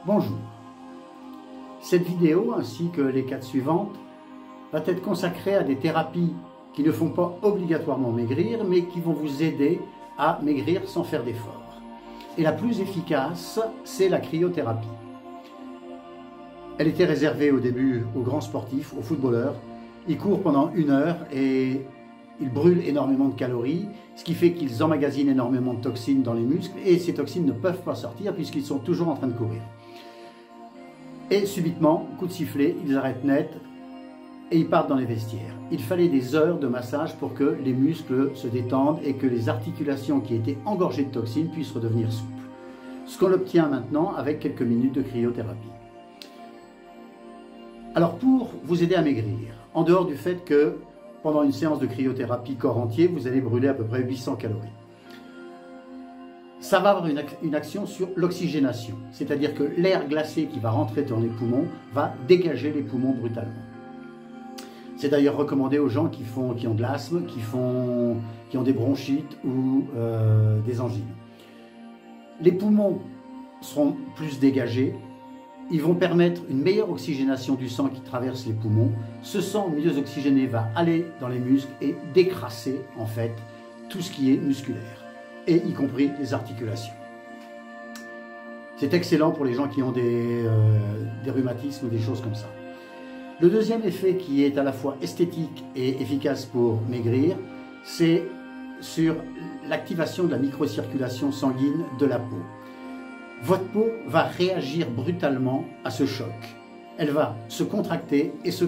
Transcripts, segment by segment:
Bonjour. Cette vidéo ainsi que les 4 suivantes va être consacrée à des thérapies qui ne font pas obligatoirement maigrir mais qui vont vous aider à maigrir sans faire d'efforts. Et la plus efficace, c'est la cryothérapie. Elle était réservée au début aux grands sportifs, aux footballeurs. Ils courent pendant 1 heure et ils brûlent énormément de calories, ce qui fait qu'ils emmagasinent énormément de toxines dans les muscles et ces toxines ne peuvent pas sortir puisqu'ils sont toujours en train de courir. Et subitement, coup de sifflet, ils arrêtent net et ils partent dans les vestiaires. Il fallait des heures de massage pour que les muscles se détendent et que les articulations qui étaient engorgées de toxines puissent redevenir souples. Ce qu'on obtient maintenant avec quelques minutes de cryothérapie. Alors pour vous aider à maigrir, en dehors du fait que pendant une séance de cryothérapie corps entier, vous allez brûler à peu près 800 calories. Ça va avoir une action sur l'oxygénation, c'est-à-dire que l'air glacé qui va rentrer dans les poumons va dégager les poumons brutalement. C'est d'ailleurs recommandé aux gens qui ont de l'asthme, qui ont des bronchites ou des angines. Les poumons seront plus dégagés, ils vont permettre une meilleure oxygénation du sang qui traverse les poumons. Ce sang mieux oxygéné va aller dans les muscles et décrasser en fait tout ce qui est musculaire, et y compris les articulations. C'est excellent pour les gens qui ont des rhumatismes ou des choses comme ça. Le deuxième effet qui est à la fois esthétique et efficace pour maigrir, c'est sur l'activation de la microcirculation sanguine de la peau. Votre peau va réagir brutalement à ce choc. Elle va se contracter et se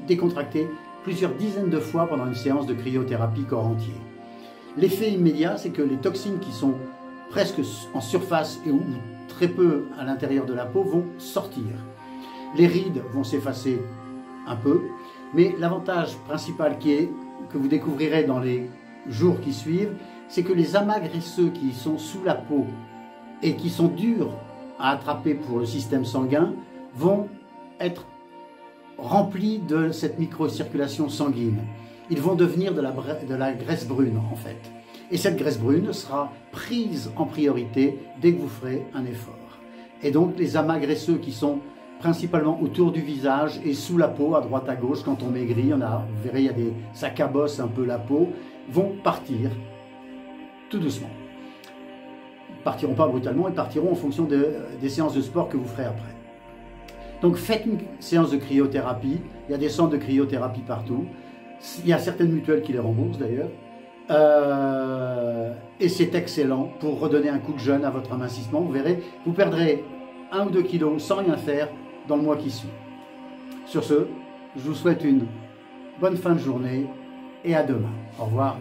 décontracter plusieurs dizaines de fois pendant une séance de cryothérapie corps entier. L'effet immédiat, c'est que les toxines qui sont presque en surface ou très peu à l'intérieur de la peau vont sortir. Les rides vont s'effacer un peu, mais l'avantage principal que vous découvrirez dans les jours qui suivent, c'est que les amas graisseux qui sont sous la peau et qui sont durs à attraper pour le système sanguin vont être remplis de cette microcirculation sanguine. Ils vont devenir de la graisse brune en fait. Et cette graisse brune sera prise en priorité dès que vous ferez un effort. Et donc les amas graisseux qui sont principalement autour du visage et sous la peau, à droite à gauche, quand on maigrit, vous verrez, ça cabosse un peu la peau, vont partir tout doucement. Ils ne partiront pas brutalement, ils partiront en fonction des séances de sport que vous ferez après. Donc faites une séance de cryothérapie, il y a des centres de cryothérapie partout, il y a certaines mutuelles qui les remboursent d'ailleurs, et c'est excellent pour redonner un coup de jeune à votre amincissement. Vous verrez, vous perdrez 1 ou 2 kilos sans rien faire dans le mois qui suit. Sur ce, je vous souhaite une bonne fin de journée et à demain. Au revoir.